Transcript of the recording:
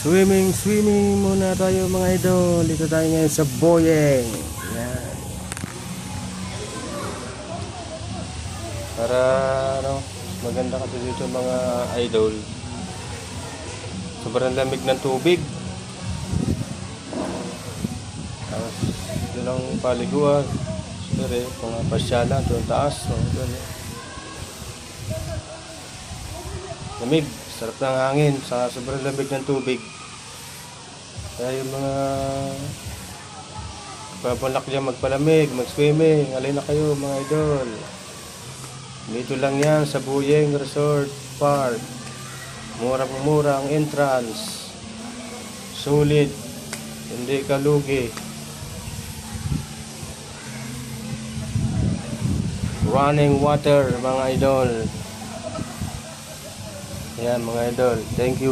Swimming muna tayo mga idol. Dito tayo ngayon sa Boyeng. Yan. Para maganda kasi dito mga idol. Sobrang lamig ng tubig. Tapos doon ang paliguan. Siyempre, mga pasyalan doon taas. Doon. Lamig. Sarap ng hangin sa sobrang lamig ng tubig. Kaya yung mga papanak dyan magpalamig, mag-swimming, alin na kayo mga idol. Dito lang yan sa Boyeng Resort Park. Murang-mura ang entrance. Sulit. Hindi ka lugi. Running water mga idol. Yan mga idol. Thank you.